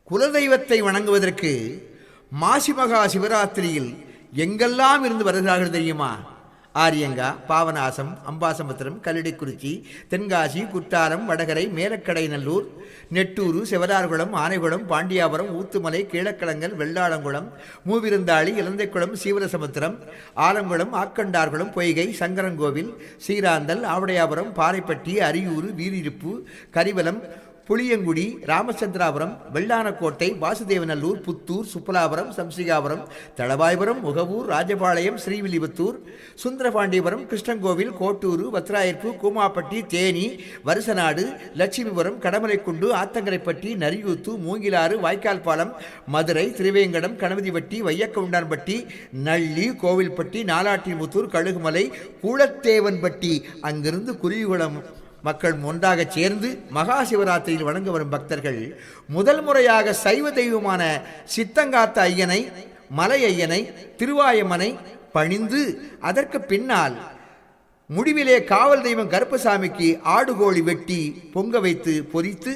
குலதெய்வத்தை வணங்குவதற்கு மாசி மகா சிவராத்திரியில் எங்கெல்லாம் இருந்து வருகிறார்கள் தெரியுமா? ஆரியங்கா, பாவநாசம், அம்பாசமுத்திரம், கல்லிடைக்குறிச்சி, தென்காசி, குற்றாலம், வடகரை, மேலக்கடை நல்லூர், நெட்டூரு, சிவரார்குளம், ஆனைகுளம், பாண்டியாபுரம், ஊத்துமலை, கீழக்கலங்கல், வெள்ளாளங்குளம், மூவிருந்தாளி, இலந்தைக்குளம், சீவரசமுத்திரம், ஆலங்குளம், ஆக்கண்டார்குளம், பொய்கை, சங்கரங்கோவில், சீராந்தல், ஆவடையாபுரம், பாறைப்பட்டி, அரியூர், வீரிருப்பு, கரிவலம், புளியங்குடி, ராமச்சந்திராபுரம், வெள்ளானக்கோட்டை, வாசுதேவநல்லூர், புத்தூர், சுப்பலாபுரம், சம்சிகாபுரம், தளவாய்புரம், முகவூர், ராஜபாளையம், ஸ்ரீவில்லிபுத்தூர், சுந்தரபாண்டியபுரம், கிருஷ்ணங்கோவில், கோட்டூர், வத்ராயர்ப்பு, கூமாப்பட்டி, தேனி, வருசநாடு, லட்சுமிபுரம், கடமலைக்குண்டு, ஆத்தங்கரைப்பட்டி, நரியூத்து, மூங்கிலாறு, வாய்க்கால்பாலம், மதுரை, திருவேங்கடம், கணபதிப்பட்டி, வையக்கவுண்டான்பட்டி, நள்ளி, கோவில்பட்டி, நாலாட்டிமுத்தூர், கழுகுமலை, கூழத்தேவன்பட்டி, அங்கிருந்து குருவிகுளம் மக்கள் ஒன்றாக சேர்ந்து மகா சிவராத்திரியில் வணங்க வரும் பக்தர்கள் முதல் முறையாக சைவ தெய்வமான சித்தங்காத்த ஐயனை, மலை ஐயனை, திருவாயமனை பணிந்து அதற்கு பின்னால் முடிவிலே காவல் தெய்வம் கருப்பசாமிக்கு ஆடுகோழி வெட்டி பொங்க வைத்து பொரித்து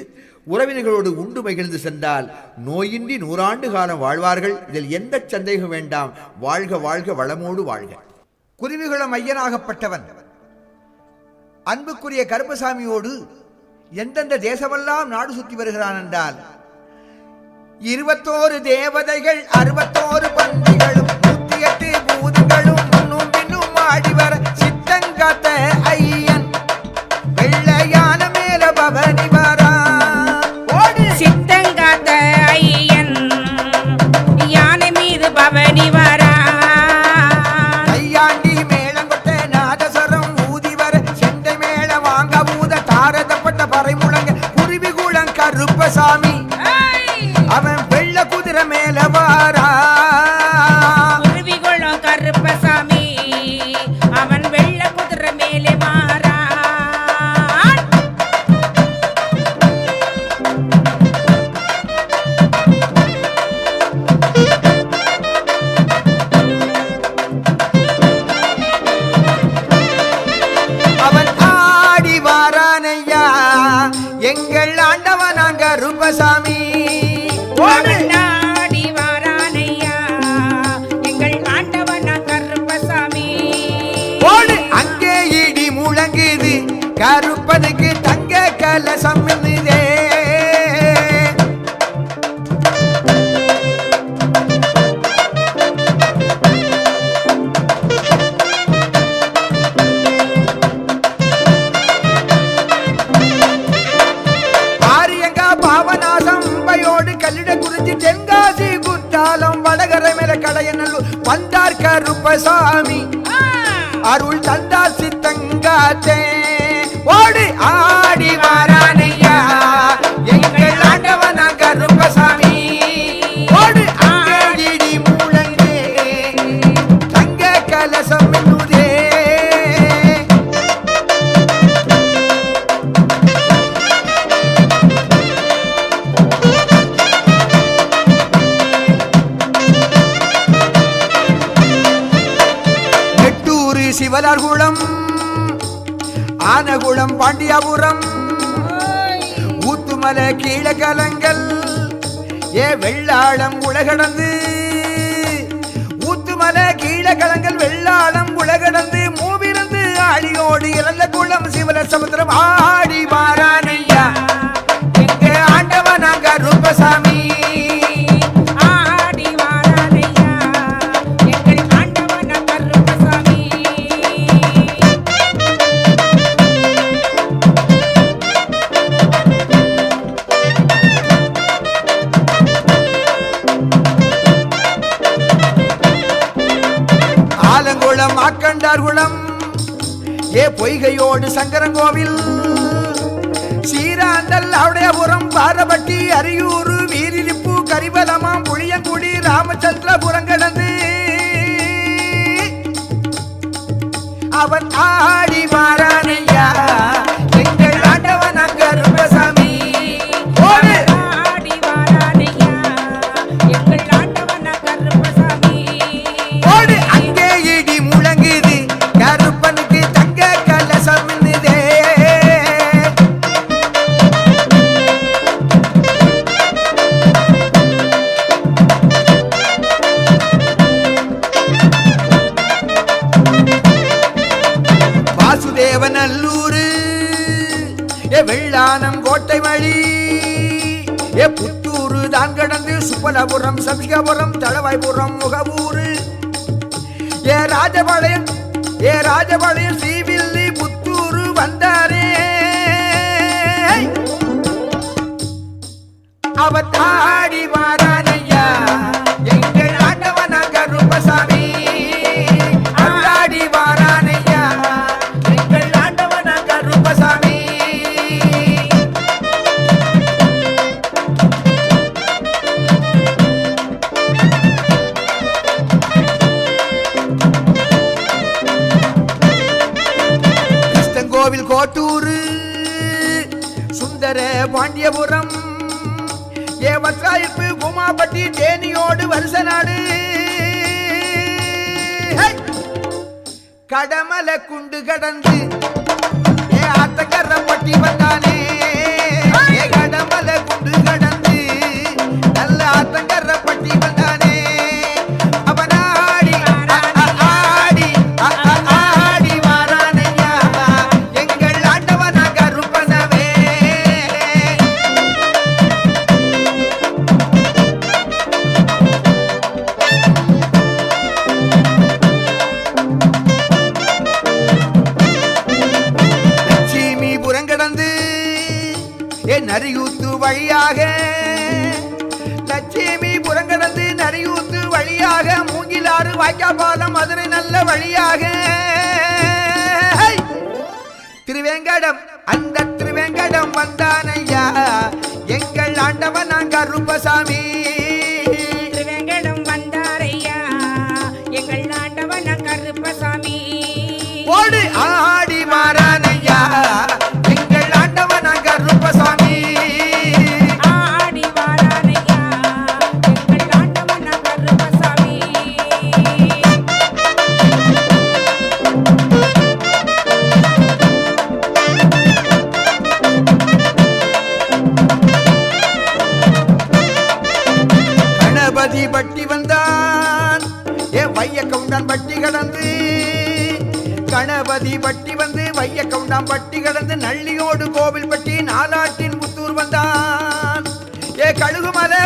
உறவினர்களோடு உண்டு மகிழ்ந்து சென்றால் நோயின்றி 100 ஆண்டு காலம் வாழ்வார்கள். இதில் எந்த சந்தேகம் வேண்டாம். வாழ்க வாழ்க, வளமோடு வாழ்க. குருவிகுளம் ஐயனாகப்பட்டவன் அன்புக்குரிய கருப்பசாமியோடு எந்தெந்த தேசமெல்லாம் நாடு சுற்றி வருகிறான் என்றால் 21 தேவதைகள், 61 பந்திகளும், 108 பூதங்களும் முன்னும் பின்னும் ஆடிவர சித்தங்காத்த ஐயன் வெள்ளையான மேல பவனி வரா. சித்தங்காத்த ஐயன் யானை மீது பவனி வரா. கருப்பசாமி அவன் வெள்ள குதிரை மேல வாரா. குருவிகுளம் கருப்பசாமி அவன் வெள்ள குதிரை மேலே வாரா. அவன் ஆடி வாரானையா எங்கள் ஆண்டவன் கருப்பசாமி. நாடி வாரானையா எங்கள் ஆண்டவன் கருப்பசாமி. அங்கே இடி முழங்குது, கருப்பனுக்கு தங்க கலசம் என்னதே. தென்காசி, குற்றாலம், வடகரை, மேல கடையநல்லூர் வந்தார் கருப்பசாமி. அருள் தந்தார் சித்தங்காத்தே. ஓடி ஆடி வாரானையா எங்கள் ஆண்டவன் கருப்பசாமி. ஓடு ஆடி மூலங்கே தங்க கலசம் என்னுதே. சிவலார்குளம், ஆனகுளம், பாண்டியாபுரம், ஊத்துமலை, கீழக்கலங்கல், வெள்ளாளம் உலகடந்து, ஊத்துமலை, கீழக்கலங்கல், வெள்ளாளம் உலகடந்து, மூவிருந்து ஆடியோடு இறந்த குளம், சிவரசமுத்திரம் ஆடி வாரானையா எங்க ஆண்டவன் கருப்பசாமி. ஆலங்குளம், ஆக்கண்டார்குளம், பொய்கையோடு சங்கரங்கோவில், சீராந்தல், ஆவடையாபுரம், பாறைப்பட்டி, அரியூர், வீரிருப்பு, கரிவலமாம், புளியங்குடி, ராமச்சந்திரபுரம் கடந்து அவன் ஆடி வாரானையா எங்கள் ஆண்டவன் கருப்பசாமி. அங்கே இடி முழங்குது, கருப்பனுக்கு தங்க கலசம் என்னதே. தந்தை வழி புத்தூரு தான் கடந்து சுப்பலபுரம் சபிகபுரம் தளவாய்புரம் முகவூரு ராஜபாளையம் ஸ்ரீவில்லி புத்தூரு வந்தாரே அவர் தாடி வாரானையா எங்கள் ஆண்டவன கருப்பசாமி ஆடி வாரானையா எங்கள் ஆண்டவன கருப்பசாமி கோவில் கோட்டூரு சுந்தர பாண்டியபுரம் வத்ராயிப்பு குமாபட்டி தேனியோடு வருஷ நாடு கடமல குண்டு கடந்து ஆத்தக்கரப்பட்டி வந்தானே கடமல குண்டு கடந்து நல்ல ஆத்தக்கரப்பட்டி வந்தானே அவனாடி ஆடி ஆடி வாரானையா எங்கள் ஆண்டவன கருப்பனவே நரியூத்து வழியாக லட்சுமி புறங்கடந்து நரியூத்து வழியாக மூங்கிலாறு வாய்க்காபாலம் மதுரை நல்ல வழியாக திருவேங்கடம் அந்த திருவேங்கடம் வந்தானையா எங்கள் ஆண்டவன் கருப்பசாமி திருவேங்கடம் வந்தாரையா எங்கள் ஆண்டவன் கருப்பசாமி ஓடு ஆடி மாறானையா எங்கள் ஆண்டவன் கருப்பசாமி பட்டி வந்தான் வைய கவுண்டான் பட்டி கடந்து கணபதி பட்டி வந்து வைய கவுண்டான் பட்டி கடந்து நள்ளியோடு கோவில் பட்டி நாலாட்டின் புத்தூர் வந்தான் கழுகுமலை